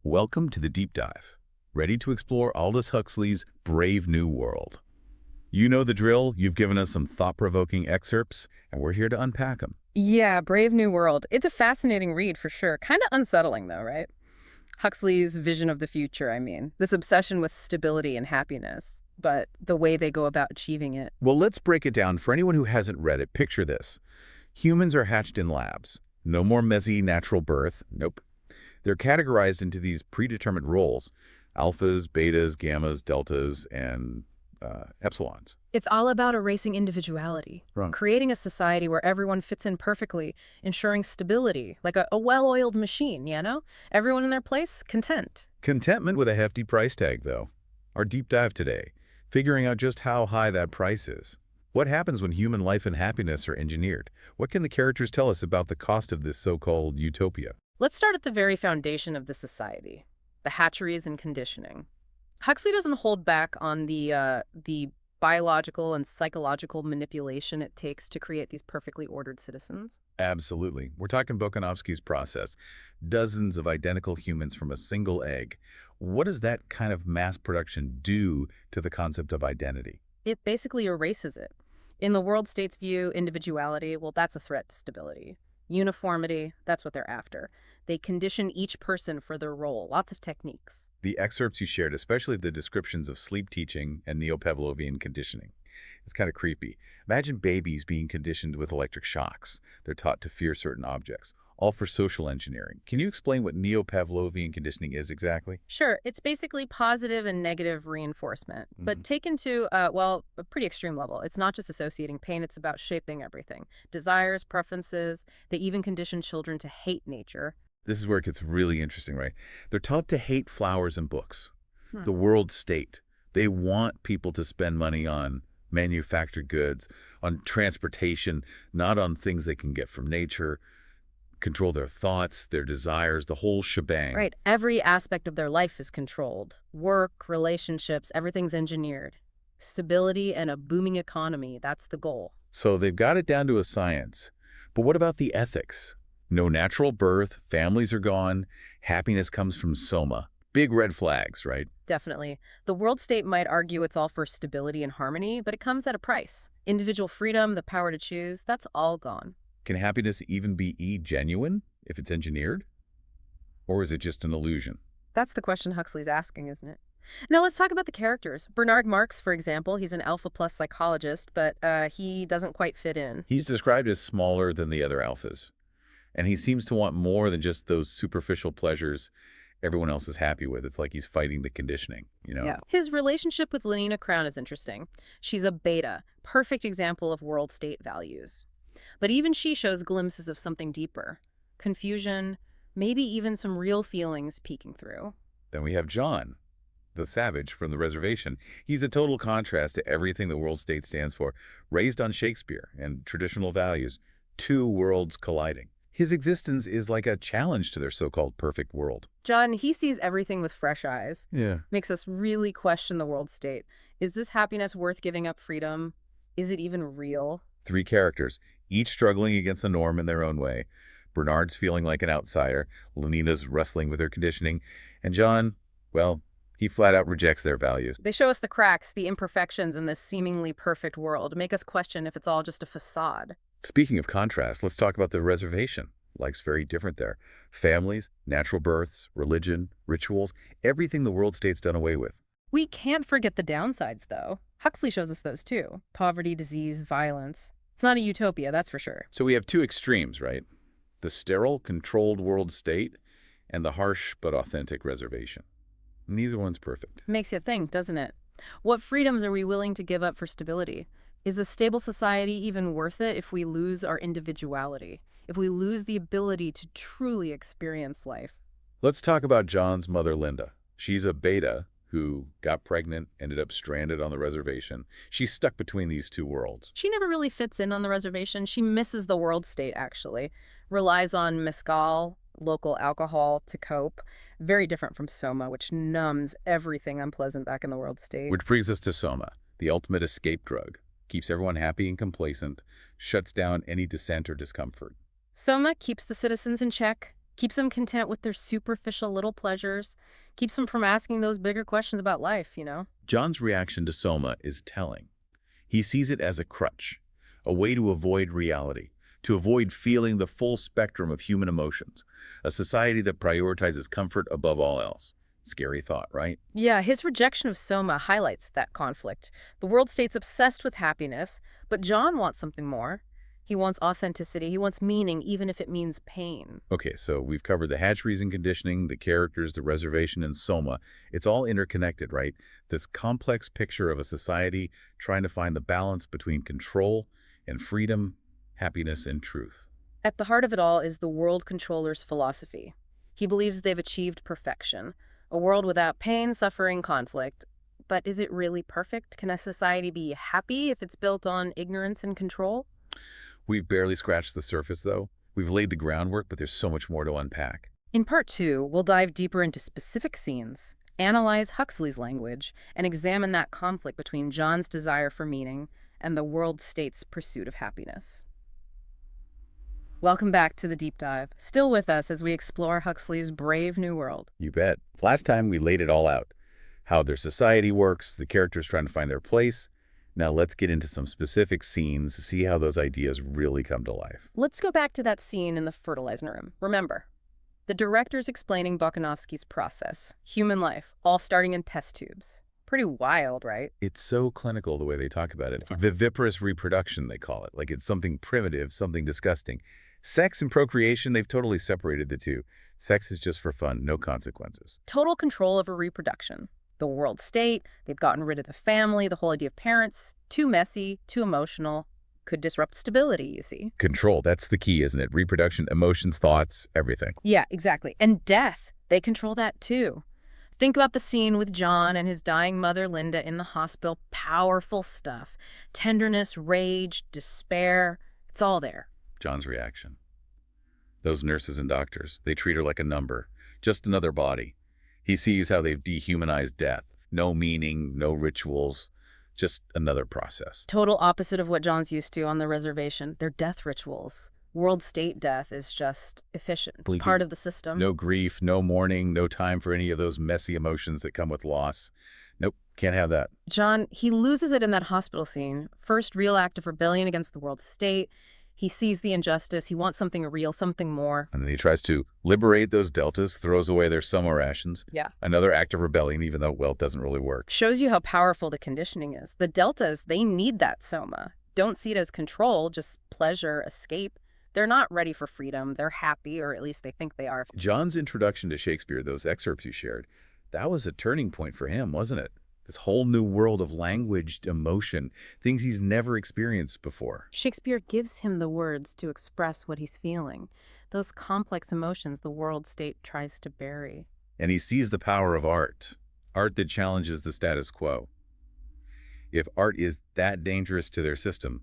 Welcome to the Deep Dive. Ready to explore Aldous Huxley's Brave New World. You know the drill. You've given us some thought-provoking excerpts, and we're here to unpack them. Yeah, Brave New World. It's a fascinating read for sure. Kind of unsettling though, right? Huxley's vision of the future, I mean. This obsession with stability and happiness, but the way they go about achieving it. Well, let's break it down. For anyone who hasn't read it, picture this. Humans are hatched in labs. No more messy natural birth. Nope. They're categorized into these predetermined roles: alphas, betas, gammas, deltas, and epsilons. It's all about erasing individuality, Wrong. creating a society where everyone fits in perfectly, ensuring stability, like a well-oiled machine, you know? Everyone in their place, content. Contentment with a hefty price tag, though. Our deep dive today, figuring out just how high that price is. What happens when human life and happiness are engineered? What can the characters tell us about the cost of this so-called utopia? Let's start at the very foundation of the society, the hatcheries and conditioning. Huxley doesn't hold back on the biological and psychological manipulation it takes to create these perfectly ordered citizens. Absolutely. We're talking Bokanovsky's process. Dozens of identical humans from a single egg. What does that kind of mass production do to the concept of identity? It basically erases it. In the world state's view, individuality, well, that's a threat to stability. Uniformity, that's what they're after. They condition each person for their role, lots of techniques. The excerpts you shared, especially the descriptions of sleep teaching and neo-Pavlovian conditioning. It's kind of creepy. Imagine babies being conditioned with electric shocks. They're taught to fear certain objects, all for social engineering. Can you explain what neo-Pavlovian conditioning is exactly? Sure, it's basically positive and negative reinforcement, but taken to, well, a pretty extreme level. It's not just associating pain, it's about shaping everything. Desires, preferences, they even condition children to hate nature. This is where it gets really interesting, right? They're taught to hate flowers and books, Hmm. the world state. They want people to spend money on manufactured goods, on transportation, not on things they can get from nature, control their thoughts, their desires, the whole shebang. Right, every aspect of their life is controlled. Work, relationships, everything's engineered. Stability and a booming economy, that's the goal. So they've got it down to a science. But what about the ethics? No natural birth, families are gone, happiness comes from soma. Big red flags, right? Definitely. The world state might argue it's all for stability and harmony, but it comes at a price. Individual freedom, the power to choose, that's all gone. Can happiness even be genuine if it's engineered? Or is it just an illusion? That's the question Huxley's asking, isn't it? Now let's talk about the characters. Bernard Marx, for example, he's an alpha plus psychologist, but he doesn't quite fit in. He's described as smaller than the other alphas, and he seems to want more than just those superficial pleasures everyone else is happy with. It's like he's fighting the conditioning, you know? Yeah. His relationship with Lenina Crown is interesting. She's a beta, perfect example of world state values. But even she shows glimpses of something deeper. Confusion, maybe even some real feelings peeking through. Then we have John, the savage from the reservation. He's a total contrast to everything the world state stands for. Raised on Shakespeare and traditional values, two worlds colliding. His existence is like a challenge to their so-called perfect world. John, he sees everything with fresh eyes. Yeah. Makes us really question the world state. Is this happiness worth giving up freedom? Is it even real? Three characters, each struggling against the norm in their own way. Bernard's feeling like an outsider, Lenina's wrestling with her conditioning, and John, well, he flat out rejects their values. They show us the cracks, the imperfections in this seemingly perfect world, make us question if it's all just a facade. Speaking of contrast, let's talk about the reservation. Life's very different there. Families, natural births, religion, rituals, everything the world state's done away with. We can't forget the downsides, though. Huxley shows us those, too. Poverty, disease, violence. It's not a utopia, that's for sure. So we have two extremes, right? The sterile, controlled world state and the harsh but authentic reservation. Neither one's perfect. Makes you think, doesn't it? What freedoms are we willing to give up for stability? Is a stable society even worth it if we lose our individuality? If we lose the ability to truly experience life? Let's talk about John's mother, Linda. She's a beta who got pregnant, ended up stranded on the reservation. She's stuck between these two worlds. She never really fits in on the reservation. She misses the world state, actually. Relies on mescal, local alcohol, to cope. Very different from soma, which numbs everything unpleasant back in the world state. Which brings us to soma, the ultimate escape drug. Keeps everyone happy and complacent, shuts down any dissent or discomfort. Soma keeps the citizens in check, Keeps them content with their superficial little pleasures, keeps them from asking those bigger questions about life. John's reaction to Soma is telling. He sees it as a crutch, a way to avoid reality, to avoid feeling the full spectrum of human emotions, a society that prioritizes comfort above all else. Scary thought, right? Yeah, his rejection of Soma highlights that conflict. The world state's obsessed with happiness, but John wants something more. He wants authenticity, he wants meaning, even if it means pain. Okay, so we've covered the hatcheries and conditioning, the characters, the reservation, and Soma. It's all interconnected, right? This complex picture of a society trying to find the balance between control and freedom, happiness, and truth. At the heart of it all is the world controller's philosophy. He believes they've achieved perfection, a world without pain, suffering, conflict. But is it really perfect? Can a society be happy if it's built on ignorance and control? We've barely scratched the surface, though. We've laid the groundwork, but there's so much more to unpack. In part two, we'll dive deeper into specific scenes, analyze Huxley's language, and examine that conflict between John's desire for meaning and the world state's pursuit of happiness. Welcome back to the deep dive. Still with us as we explore Huxley's brave new world. You bet. Last time we laid it all out. How their society works, the characters trying to find their place. Now let's get into some specific scenes to see how those ideas really come to life. Let's go back to that scene in the fertilizing room. Remember, the director's explaining Bokanovsky's process, human life, all starting in test tubes. Pretty wild, right? It's so clinical the way they talk about it. Viviparous reproduction, they call it. Like it's something primitive, something disgusting. Sex and procreation, they've totally separated the two. Sex is just for fun, no consequences. Total control over reproduction. The world state, they've gotten rid of the family, the whole idea of parents. Too messy, too emotional. Could disrupt stability, you see. Control, that's the key, isn't it? Reproduction, emotions, thoughts, everything. Yeah, exactly. And death, they control that too. Think about the scene with John and his dying mother, Linda, in the hospital. Powerful stuff. Tenderness, rage, despair. It's all there. John's reaction. Those nurses and doctors, they treat her like a number, just another body. He sees how they've dehumanized death. No meaning, no rituals, just another process. Total opposite of what John's used to on the reservation. They're death rituals. World state death is just efficient. It's part of the system. No grief, no mourning, no time for any of those messy emotions that come with loss. Nope, can't have that. John, he loses it in that hospital scene. First real act of rebellion against the world state. He sees the injustice. He wants something real, something more. And then he tries to liberate those deltas, throws away their summer rations. Yeah. Another act of rebellion, even though, well, it doesn't really work. Shows you how powerful the conditioning is. The deltas, they need that soma. Don't see it as control, just pleasure, escape. They're not ready for freedom. They're happy, or at least they think they are. John's introduction to Shakespeare, those excerpts you shared, that was a turning point for him, wasn't it? This whole new world of language, emotion, things he's never experienced before. Shakespeare gives him the words to express what he's feeling. Those complex emotions the world state tries to bury. And he sees the power of art, art that challenges the status quo. If art is that dangerous to their system,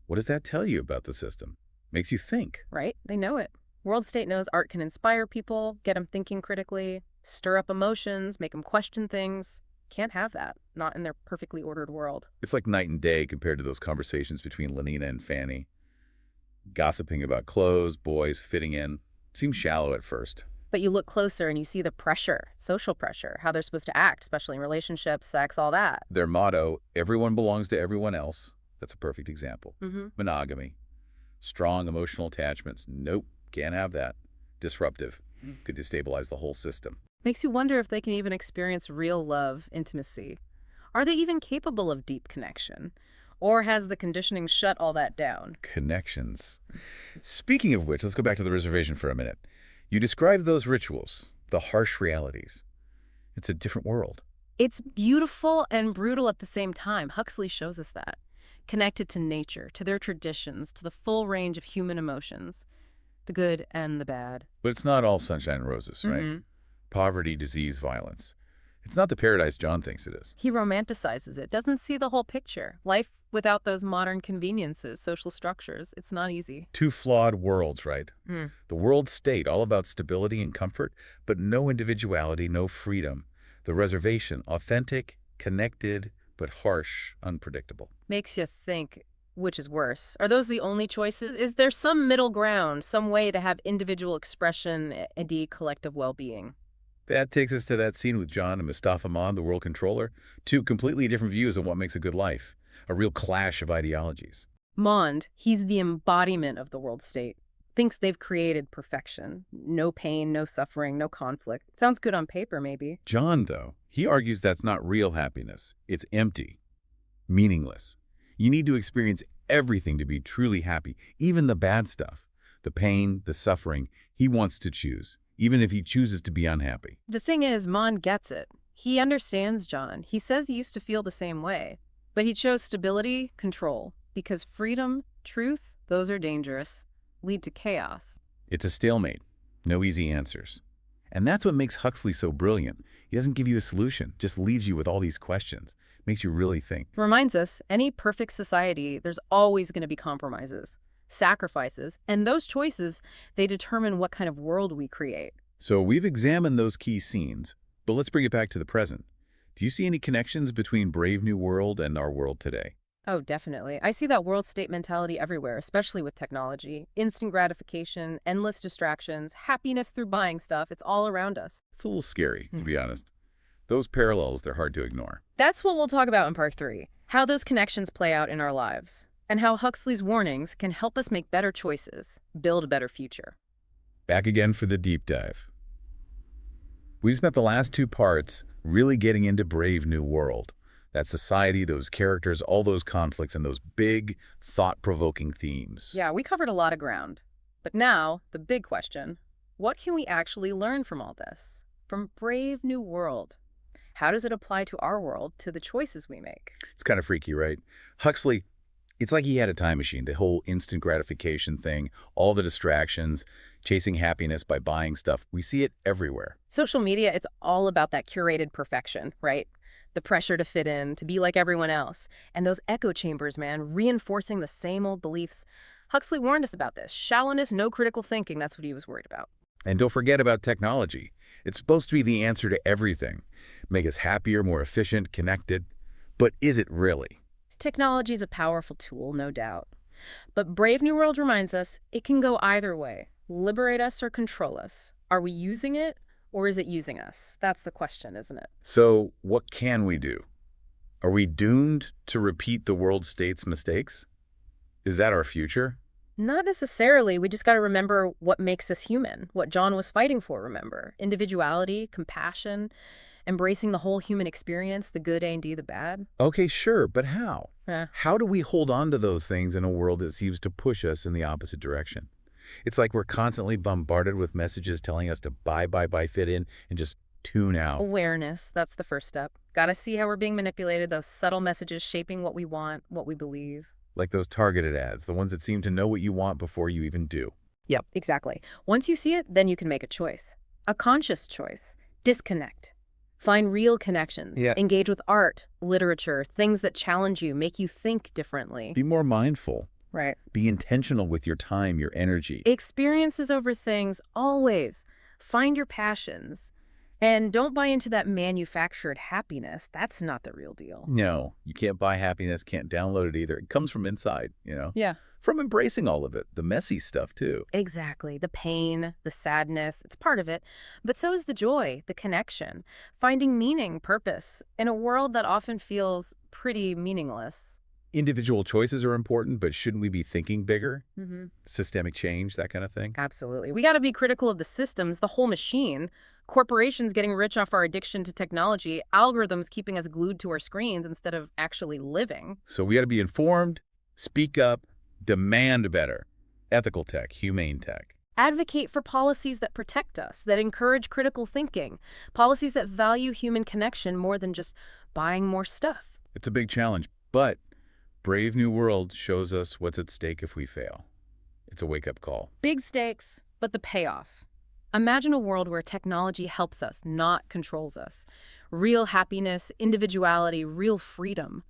what does that tell you about the system? Makes you think. Right? They know it. World state knows art can inspire people, get them thinking critically, stir up emotions, make them question things. Can't have that. Not in their perfectly ordered world. It's like night and day compared to those conversations between Lenina and Fanny. Gossiping about clothes, boys, fitting in. Seems shallow at first. But you look closer and you see the pressure, social pressure, how they're supposed to act, especially in relationships, sex, all that. Their motto, everyone belongs to everyone else. That's a perfect example. Monogamy. Strong emotional attachments. Nope, can't have that. Disruptive. Could destabilize the whole system. Makes you wonder if they can even experience real love, intimacy. Are they even capable of deep connection? Or has the conditioning shut all that down? Connections. Speaking of which, let's go back to the reservation for a minute. You described those rituals, the harsh realities. It's a different world. It's beautiful and brutal at the same time. Huxley shows us that. Connected to nature, to their traditions, to the full range of human emotions. The good and the bad. But it's not all sunshine and roses, right? Poverty, disease, violence. It's not the paradise John thinks it is. He romanticizes it, doesn't see the whole picture. Life without those modern conveniences, social structures, it's not easy. Two flawed worlds, right? The world state, all about stability and comfort, but no individuality, no freedom. The reservation, authentic, connected, but harsh, unpredictable. Makes you think, Which is worse? Are those the only choices? Is there some middle ground, some way to have individual expression and collective well-being? That takes us to that scene with John and Mustafa Mon, the world controller. Two completely different views on what makes a good life. A real clash of ideologies. Mond, he's the embodiment of the world state. Thinks they've created perfection. No pain, no suffering, no conflict. Sounds good on paper, maybe. John, though, he argues that's not real happiness. It's empty, meaningless. You need to experience everything to be truly happy, even the bad stuff. The pain, the suffering, he wants to choose, even if he chooses to be unhappy. The thing is, Mond gets it. He understands John. He says he used to feel the same way. But he chose stability, control. Because freedom, truth, those are dangerous. Lead to chaos. It's a stalemate. No easy answers. And that's what makes Huxley so brilliant. He doesn't give you a solution, just leaves you with all these questions. Makes you really think. Reminds us, any perfect society, there's always going to be compromises, sacrifices, and those choices, they determine what kind of world we create. So we've examined those key scenes, but let's bring it back to the present. Do you see any connections between Brave New World and our world today? Oh, definitely. I see that world state mentality everywhere, especially with technology. Instant gratification, endless distractions, happiness through buying stuff. It's all around us. It's a little scary, to be honest. Those parallels, they're hard to ignore. That's what we'll talk about in part 3. How those connections play out in our lives. And how Huxley's warnings can help us make better choices, build a better future. Back again for the deep dive. We've spent the last 2 parts really getting into Brave New World. That society, those characters, all those conflicts, and those big, thought-provoking themes. Yeah, we covered a lot of ground. But now, the big question, what can we actually learn from all this? From Brave New World? How does it apply to our world, to the choices we make? It's kind of freaky, right? Huxley, it's like he had a time machine, the whole instant gratification thing, all the distractions, chasing happiness by buying stuff. We see it everywhere. Social media, it's all about that curated perfection, right? The pressure to fit in, to be like everyone else. And those echo chambers, man, reinforcing the same old beliefs. Huxley warned us about this. Shallowness, no critical thinking, that's what he was worried about. And don't forget about technology. It's supposed to be the answer to everything. Make us happier, more efficient, connected. But is it really? Technology is a powerful tool, no doubt. But Brave New World reminds us it can go either way. Liberate us or control us. Are we using it? Or is it using us? That's the question, isn't it? So what can we do? Are we doomed to repeat the world state's mistakes? Is that our future? Not necessarily. We just got to remember what makes us human, what John was fighting for, remember. Individuality, compassion, embracing the whole human experience, the good and the bad. Okay, sure, but how? Eh. How do we hold on to those things in a world that seems to push us in the opposite direction? It's like we're constantly bombarded with messages telling us to buy, fit in, and just tune out. Awareness, that's the first step. Got to see how we're being manipulated, those subtle messages shaping what we want, what we believe. Like those targeted ads, the ones that seem to know what you want before you even do. Yep, exactly. Once you see it, then you can make a choice. A conscious choice. Disconnect. Find real connections. Yeah. Engage with art, literature, things that challenge you, make you think differently. Be more mindful. Right. Be intentional with your time, your energy. Experiences over things, always. Find your passions. And don't buy into that manufactured happiness. That's not the real deal. No, you can't buy happiness, can't download it either. It comes from inside, Yeah. From embracing all of it, the messy stuff too. Exactly. The pain, the sadness, it's part of it. But so is the joy, the connection, finding meaning, purpose, in a world that often feels pretty meaningless. Individual choices are important, but shouldn't we be thinking bigger? Mm-hmm. Systemic change, that kind of thing? Absolutely. We got to be critical of the systems, the whole machine. Corporations getting rich off our addiction to technology, algorithms keeping us glued to our screens instead of actually living. So we got to be informed, speak up, demand better. Ethical tech, humane tech. Advocate for policies that protect us, that encourage critical thinking, policies that value human connection more than just buying more stuff. It's a big challenge, but Brave New World shows us what's at stake if we fail. It's a wake-up call. Big stakes, but the payoff. Imagine a world where technology helps us, not controls us. Real happiness, individuality, real freedom.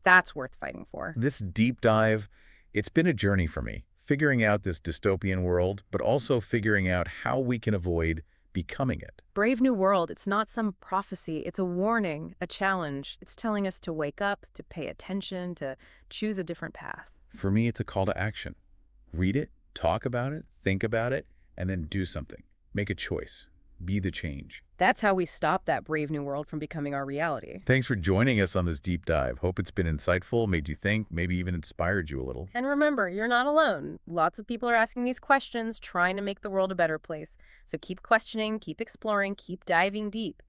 That's worth fighting for. This deep dive, it's been a journey for me, figuring out this dystopian world, but also figuring out how we can avoid becoming it. Brave New World, it's not some prophecy. It's a warning, a challenge. It's telling us to wake up, to pay attention, to choose a different path. For me, it's a call to action. Read it, talk about it, think about it, and then do something. Make a choice. Be the change. That's how we stop that brave new world from becoming our reality. Thanks for joining us on this deep dive. Hope it's been insightful, made you think, maybe even inspired you a little. And remember, you're not alone. Lots of people are asking these questions, trying to make the world a better place. So keep questioning, keep exploring, keep diving deep.